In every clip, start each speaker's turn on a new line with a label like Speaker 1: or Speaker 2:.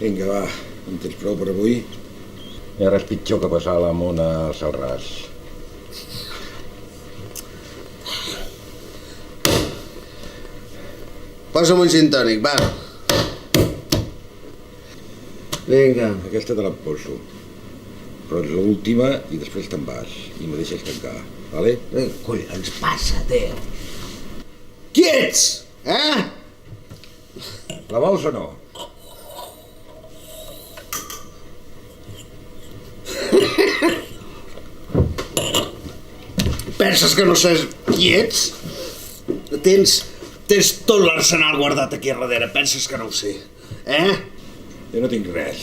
Speaker 1: Vinga, va, en tens prou per avui? Hi ha res pitjor que passar la mona al Salràs.
Speaker 2: Posa'm un gin tònic, va. Vinga.
Speaker 1: Aquesta te la poso. Però és l'última i després te'n vas. I me deixes tancar, vale?
Speaker 2: Vinga, collons, passa, tio. Qui ets?
Speaker 1: La vols o no?
Speaker 2: Penses que no sé qui ets? Tens tot l'arsenal guardat aquí a darrere. Penses que no ho sé,
Speaker 1: Jo no tinc res.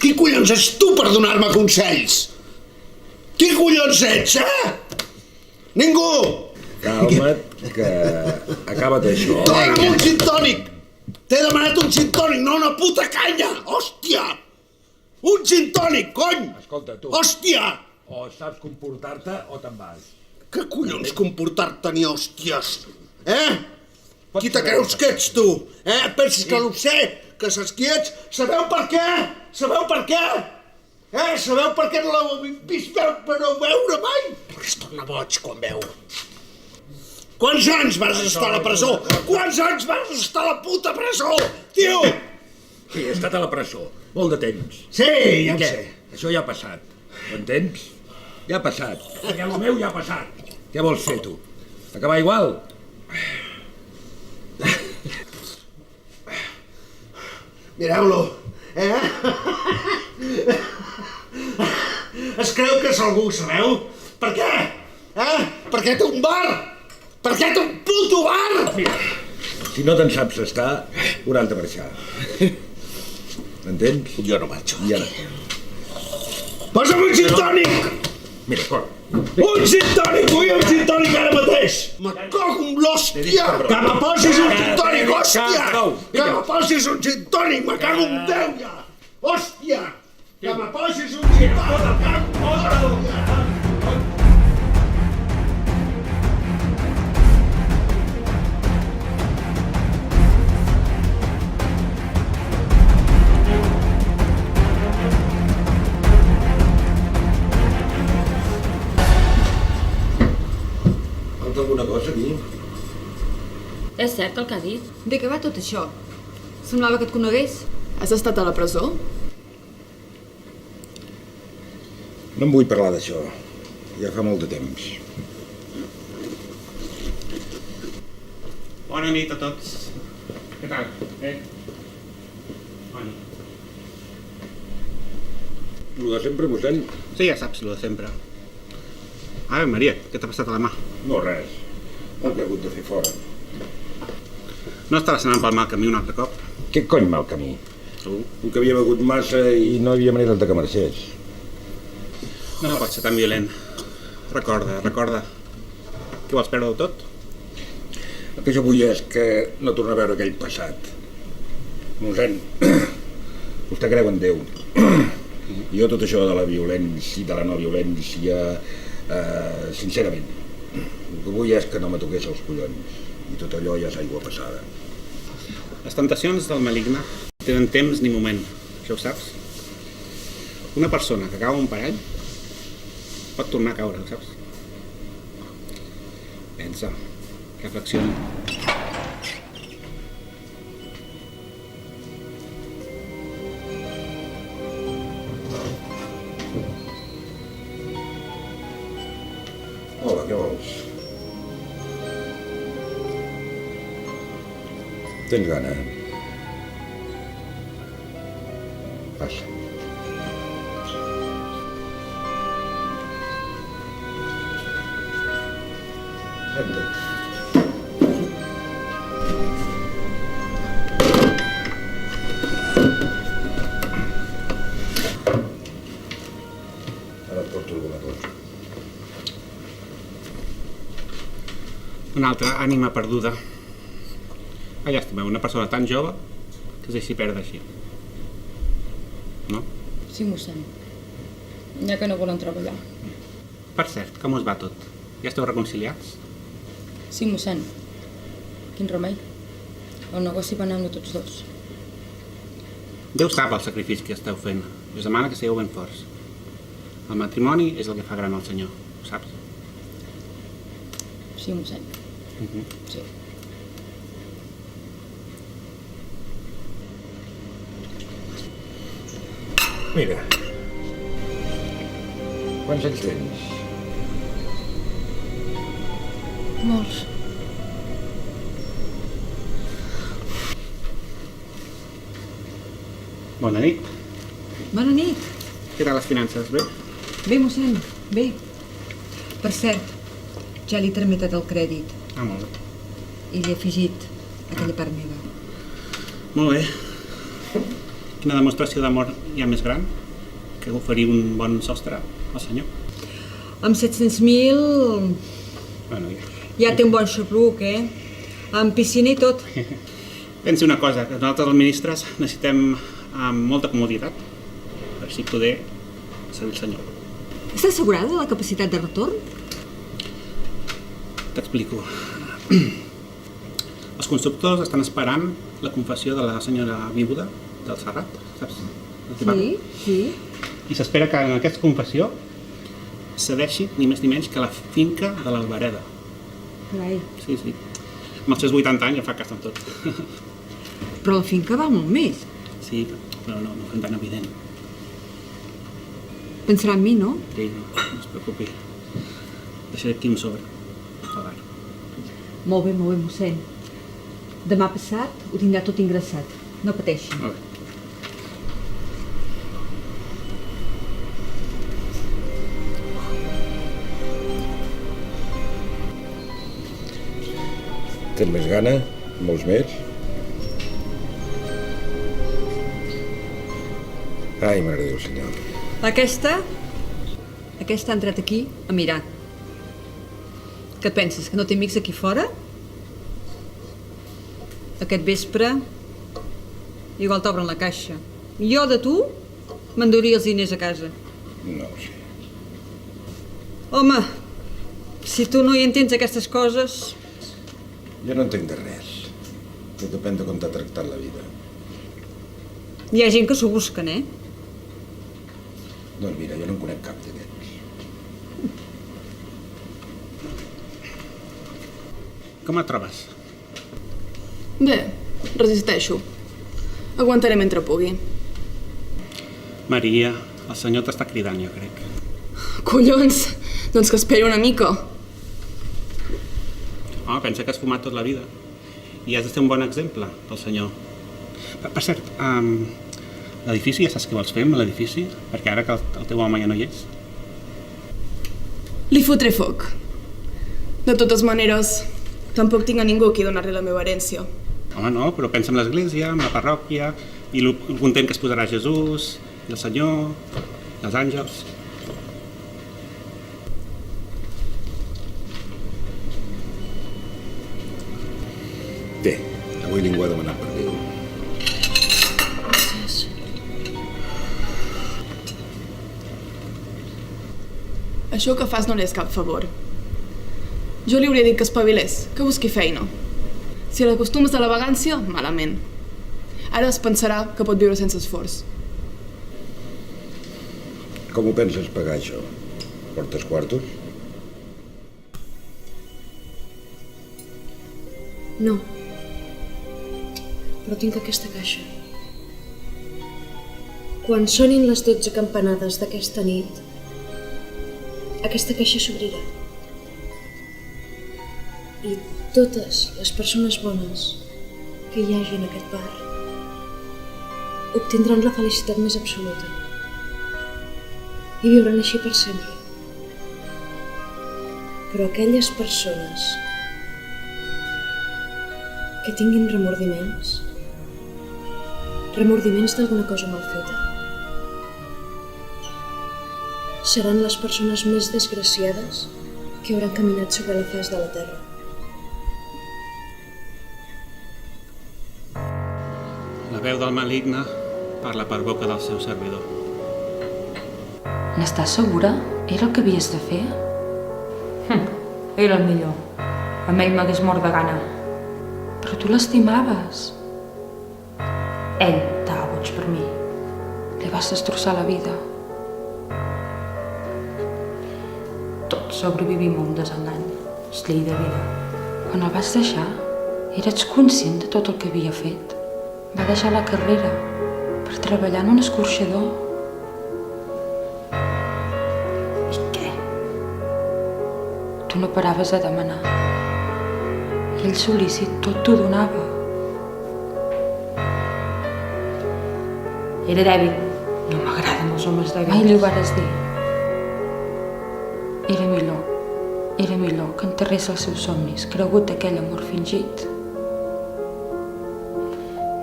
Speaker 2: Qui collons ets tu per donar-me consells? Qui collons ets, Ningú!
Speaker 1: Calma't, que acaba't això.
Speaker 2: Dona'm un gin tònic! T'he demanat un gin tònic, no una puta canya! Hòstia! Un gin tònic, cony!
Speaker 1: Escolta, tu.
Speaker 2: Hòstia!
Speaker 1: O saps comportar-te o te'n vas.
Speaker 2: Què collons comportar-te ni hòsties? Qui te creus que ets, tu? Penses que no ho sé? Que saps qui ets? Sabeu per què? Sabeu per què? Sabeu per què no l'heu vist veure mai? Perquè es torna boig quan veu. Quants anys vas estar a la presó? Quants anys vas estar a la puta presó, tio?
Speaker 1: Sí, he estat a la presó. Molt de temps.
Speaker 2: Sí, ja ho sé.
Speaker 1: Això ja ha passat. Ho entens? Ja ha passat. Ja el meu ja ha passat. Què vols fer, tu? Acabar igual?
Speaker 2: Mireu-lo, Es creu que és algú, sabeu? Per què? Perquè té un bar! Perquè té un puto bar!
Speaker 1: Mira, si no te'n saps estar, hauràs de marxar. M'entens?
Speaker 2: Jo no marxo.
Speaker 1: I ara?
Speaker 2: Posa'm un gin tònic!
Speaker 1: Mira, corre.
Speaker 2: Un gin tònic! Vull un gin tònic ara mateix! Me cago en l'hòstia! Que me posis un gin tònic, hòstia! Que me posis un gin tònic! Me cago en Déu, ja! Hòstia! Que me posis un gin tònic! Me cago en Déu, ja!
Speaker 1: Alguna cosa aquí?
Speaker 3: És cert el que ha dit?
Speaker 4: De què va tot això? Semblava que et conegués. Has estat a la presó?
Speaker 1: No em vull parlar d'això. Ja fa molt de temps.
Speaker 5: Bona nit a tots. Què tal? Bona nit.
Speaker 1: Lo de sempre, mossèn?
Speaker 5: Sí, ja saps, lo de sempre. Ave Maria, què t'ha passat a la mà?
Speaker 1: No, res. M'han hagut de fer fora.
Speaker 5: No estaves anant pel mal camí un altre cop?
Speaker 1: Què cony mal camí?
Speaker 5: Segur?
Speaker 1: Un que havia begut massa i no hi havia manera de que marxés.
Speaker 5: No pot ser tan violent. Recorda. Què vols perdre-ho tot?
Speaker 1: El que jo vull és que no torni a veure aquell passat. Mossèn, vostè creu en Déu. Jo tot això de la violència, de la no violència, sincerament, el que vull és que no me toqués els collons. I tot allò ja és aigua passada.
Speaker 5: Les tentacions del maligne tenen temps ni moment, això ho saps? Una persona que cau en un parell pot tornar a caure, ho saps? Pensa, reflexiona.
Speaker 1: Hola, què vols? Tens gana? Passa. Senta't. Ara et porto alguna cosa.
Speaker 5: Una altra ànima perduda. Llàstima, una persona tan jove que es deixi perdre així. No?
Speaker 3: Sí, mossèn. Ja que no volen treballar.
Speaker 5: Per cert, com us va tot? Ja esteu reconciliats?
Speaker 3: Sí, mossèn. Quin remei. El negoci va anar amb tots dos.
Speaker 5: Déu sap el sacrifici que esteu fent. Us demana que sigueu ben forts. El matrimoni és el que fa gran el Senyor, ho saps?
Speaker 3: Sí, mossèn. Sí.
Speaker 1: Mira. Quants anys tens?
Speaker 3: Molts.
Speaker 5: Bona nit.
Speaker 4: Bona nit.
Speaker 5: Què tal les finances, bé?
Speaker 4: Bé, mossèn, bé. Per cert, ja li he tramitat el crèdit
Speaker 5: Ah, molt bé.
Speaker 4: i li he afegit aquella part meva.
Speaker 5: Molt bé. Quina demostració d'amor hi ha més gran que oferir un bon sostre al Senyor?
Speaker 4: Amb 700.000
Speaker 5: Bueno,
Speaker 4: ja té un bon xapruc, Amb piscina i tot.
Speaker 5: pensi una cosa, que nosaltres els ministres necessitem molta comoditat per així poder servir el Senyor.
Speaker 4: Està assegurada la capacitat de retorn?
Speaker 5: T'explico. Els constructors estan esperant la confessió de la senyora vídua del Serrat, saps? De què parlo?
Speaker 4: Sí.
Speaker 5: I s'espera que en aquesta confessió cedeixi ni més ni menys que la finca de l'Albereda.
Speaker 4: Carai.
Speaker 5: Sí. Amb els seus 80 anys ja fa cas en tot.
Speaker 4: Però la finca val molt més.
Speaker 5: Sí, però no ho fem tan evident.
Speaker 4: Pensarà en mi, no?
Speaker 5: Sí, no es preocupi. Deixaré aquí un sobre. Al bar.
Speaker 4: Molt bé, mossèn. Demà passat ho tindrà tot ingressat. No pateixi.
Speaker 5: Molt bé.
Speaker 1: Tens més gana? Molts més? Ai, mare de Déu, senyor.
Speaker 4: Aquesta ha entrat aquí a mirar. Què et penses, que no té amics aquí fora? Aquest vespre igual t'obren la caixa. Jo de tu m'enduria els diners a casa.
Speaker 1: No ho sé.
Speaker 4: Home, si tu no hi entens aquestes coses...
Speaker 1: Jo no entenc de res. Tot depèn de com t'ha tractat la vida.
Speaker 4: Hi ha gent que s'ho busquen,
Speaker 1: Doncs mira, jo no en conec cap d'aquests.
Speaker 5: Com et trobes?
Speaker 6: Bé, resisteixo. Aguantaré mentre pugui.
Speaker 5: Maria, el Senyor t'està cridant, jo crec.
Speaker 6: Collons, doncs que esperi una mica.
Speaker 5: Oh, pensa que has fumat tota la vida. I has de ser un bon exemple pel Senyor. Per cert, l'edifici, ja saps què vols fer amb l'edifici? Perquè ara que el teu home ja no hi és.
Speaker 6: Li fotré foc. De totes maneres, tampoc tinc a ningú a qui donar-li la meva herència.
Speaker 5: Home, no, però pensa en l'església, en la parròquia, i el content que es posarà Jesús, i el Senyor, i els àngels.
Speaker 1: Té, avui ningú ha demanat per Déu.
Speaker 3: Gràcies.
Speaker 6: Això que fas no li és cap favor. Jo li hauria dit que espavilés, que busqui feina. Si l'acostumes a la vagància, malament. Ara es pensarà que pot viure sense esforç.
Speaker 1: Com ho penses pagar, això? Portes quartos?
Speaker 7: No. Però tinc aquesta caixa. Quan sonin les 12 campanades d'aquesta nit, aquesta caixa s'obrirà. I totes les persones bones que hi hagi en aquest bar obtindran la felicitat més absoluta i viuran així per sempre. Però aquelles persones que tinguin remordiments d'alguna cosa mal feta, seran les persones més desgraciades que hauran caminat sobre la faç de la terra.
Speaker 5: La veu del maligne parla per boca del seu servidor.
Speaker 3: N'estàs segura? Era el que havies de fer?
Speaker 4: Era el millor.
Speaker 3: Amb ell m'hagués mort de gana. Però tu l'estimaves. Ell estava boig per mi. Li vas destrossar la vida. Tots sobrevivim a un desengany. És llei de vida. Quan el vas deixar, eres conscient de tot el que havia fet. Va deixar la carrera per treballar en un escorxador. I què? Tu no paraves de demanar. I ell sol·lícit tot t'ho donava. Era dèbil. No m'agraden els homes dèbils. Mai li ho vares dir. Era millor que enterrés els seus somnis, cregut aquell amor fingit.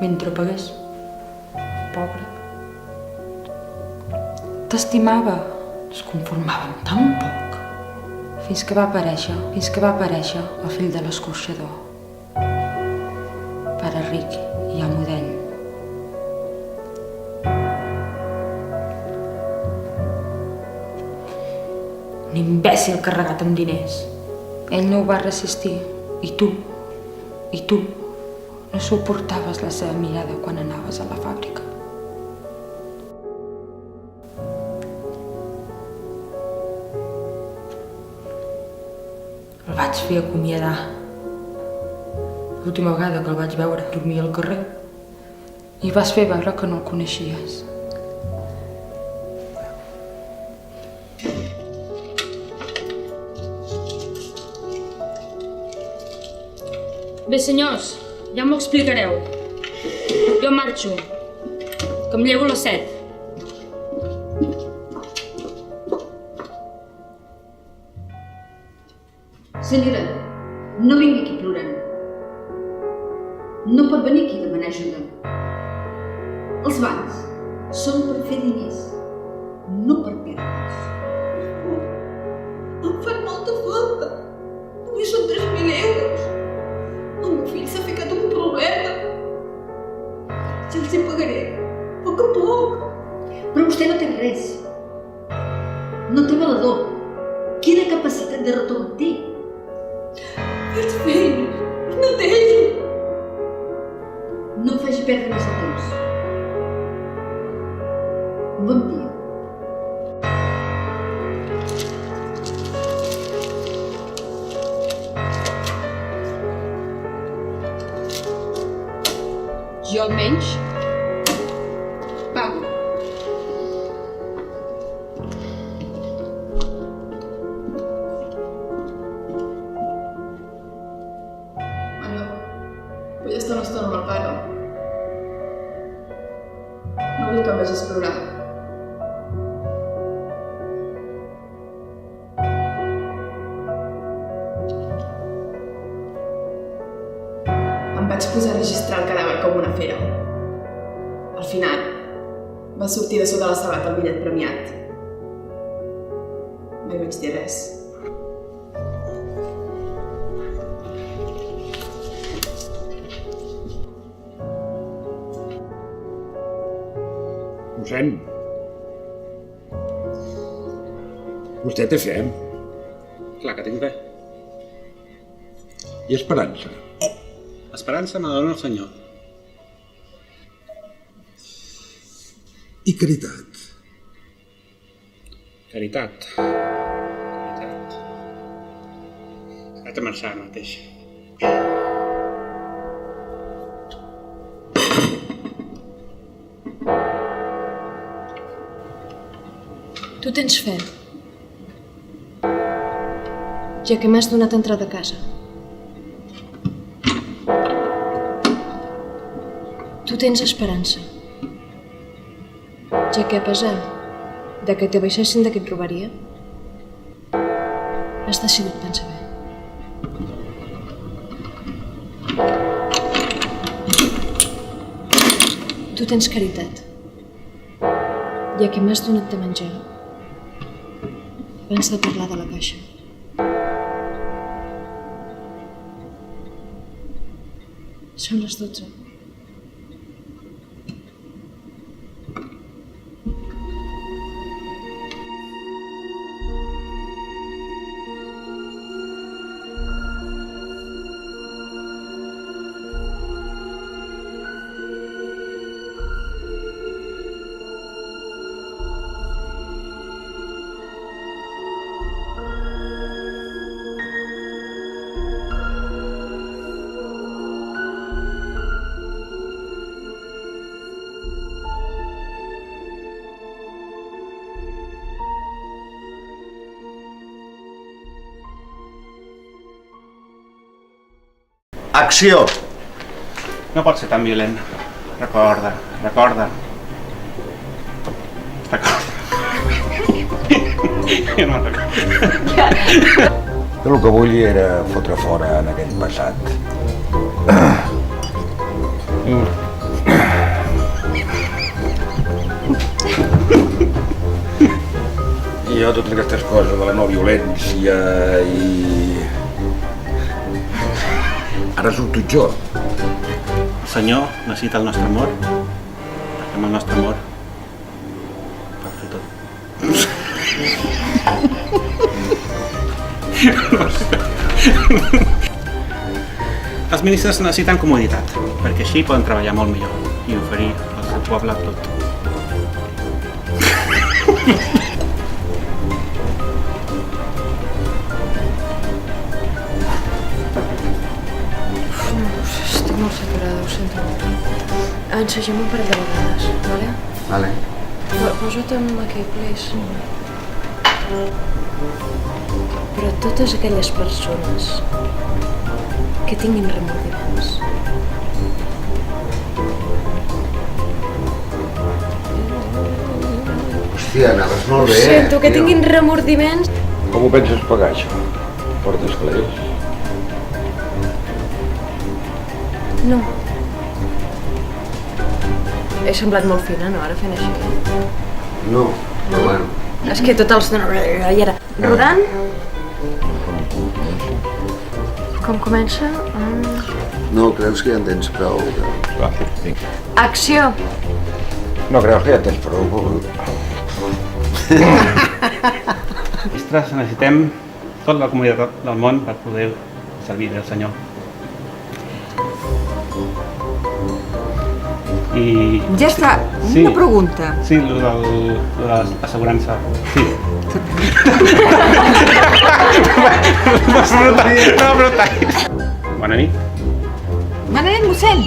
Speaker 3: Mentre pagués. Pobre. T'estimava. Es conformava amb tan poc. Fins que va aparèixer el fill de l'escorxador. Pare ric i amo d'ell. Un imbècil carregat amb diners. Ell no ho va resistir. I tu no suportaves la seva mirada quan anaves a la fàbrica. El vaig fer acomiadar. L'última vegada que el vaig veure dormir al carrer i vas fer veure que no el coneixies. Bé, senyors, ja m'ho explicareu. Jo marxo, que em llevo a les 7.
Speaker 8: Senyora, no vingui aquí plorant. No pot venir aquí a demanar ajuda. Els bancs són per fer diners, no per perdre's. Em fan molta falta. Només són 3.000 euros. El meu fill s'ha ficat un problema. Ja els hi pagaré, a poc a poc. Però vostè no té res. No té valedor. Quina capacitat de retorn té? Faig feina, netejo. No em faci perdre més el temps. Bon dia.
Speaker 3: Jo almenys pago.
Speaker 6: Bueno, vull estar una estona amb el pare. No vull que em vegis plorar. Em vaig posar a registrar el cadàver com una fera. Al final, va sortir de sota la sabata el bitllet premiat. No hi vaig dir res.
Speaker 1: Mossèn, vostè té fe
Speaker 5: Clar que tinc fe.
Speaker 1: i esperança.
Speaker 5: Esperança me la dona el Senyor.
Speaker 2: I caritat.
Speaker 5: Caritat. Vaig a marxar ara mateix.
Speaker 7: Tu tens fe, ja que m'has donat entrada a casa. Tu tens esperança, ja que a pesar de que t'abaixessin de qui et robaria, has decidit pensar bé. Tu tens caritat, ja que m'has donat de menjar abans de parlar de la caixa. Són les 12.
Speaker 2: Acció!
Speaker 5: No pot ser tan violent. Recorda. Recorda. Jo no me'n recordo.
Speaker 1: Jo el que vull era fotre fora en aquell passat. I jo totes aquestes coses de la no violència i... Ara surto jo.
Speaker 5: El senyor necessita el nostre amor, perquè amb el nostre amor pot fer tot. Els ministres necessiten comoditat, perquè així poden treballar molt millor i oferir al seu poble tot.
Speaker 7: Estic molt saturada, ho sento molt. Ensegem un parell de vegades, vale?
Speaker 2: Vale.
Speaker 7: Posa't amb aquell, please. Però totes aquelles persones que tinguin remordiments
Speaker 2: Hòstia, anaves molt bé.
Speaker 7: Sento que tinguin remordiments.
Speaker 1: Com ho penses pagar, això? Portes calés?
Speaker 7: No. He semblat molt fina, no, ara fent així.
Speaker 2: No, però bueno.
Speaker 7: És que tot els... I ara... Rodant? Com comença?
Speaker 2: No, creus que ja en tens prou?
Speaker 1: Va, vinga.
Speaker 7: Acció!
Speaker 1: No creus que ja tens prou?
Speaker 5: Ministres, necessitem tota la comunitat del món per poder servir bé al senyor. I...
Speaker 4: Ja està,
Speaker 5: Sí.
Speaker 4: una pregunta.
Speaker 5: Sí, lo de l'assegurança. Sí. No brutallis. Bona nit.
Speaker 4: Bona nit, mossèn.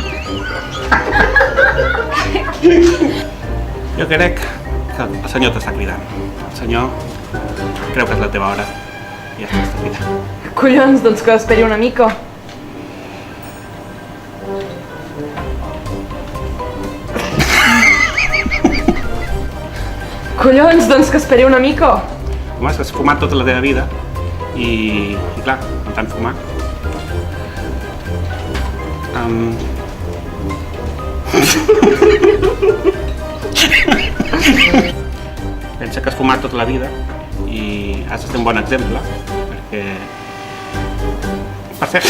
Speaker 5: Jo crec que el senyor t'està cridant. El senyor creu que és la teva hora i ja t'està cridant.
Speaker 6: Collons, doncs que esperi una mica. Collons, doncs que esperi una mica.
Speaker 5: Home, has fumat tota la teva vida i clar, amb tant fumar... Pensa que has fumat tota la vida i has de ser un bon exemple, perquè... Per cert...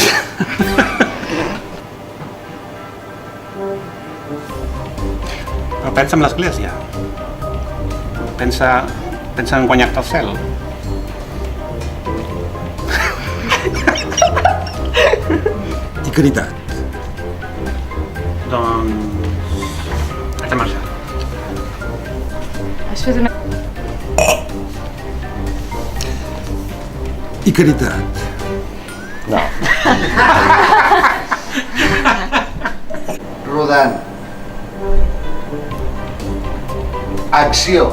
Speaker 5: Però pensa en l'església. Pensa en guanyar-te el cel.
Speaker 1: I caritat.
Speaker 5: Doncs... haig de marxar.
Speaker 6: Has fet una...
Speaker 1: I caritat. No.
Speaker 2: Rodant. Acció.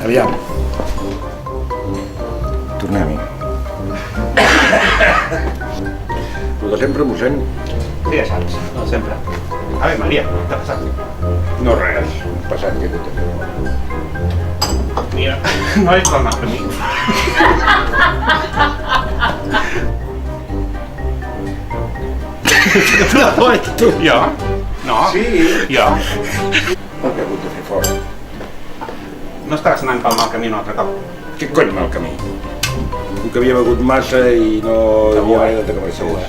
Speaker 1: Aviam. Tornem-hi. Lo de sempre, mossèn?
Speaker 5: Sí, ja saps, el de sempre. Ave Maria, què t'ha passat?
Speaker 1: No res. Un passat que he hagut de fer.
Speaker 5: Mira, no és pel mal camí.
Speaker 1: No, ets tu.
Speaker 5: Jo? No.
Speaker 2: Sí.
Speaker 5: Jo?
Speaker 1: El que he hagut de fer fora.
Speaker 5: No estaràs anant pel mal camí un altre cop.
Speaker 1: Què cony mal camí? Un que havia begut massa i no hi havia manera de que marxés.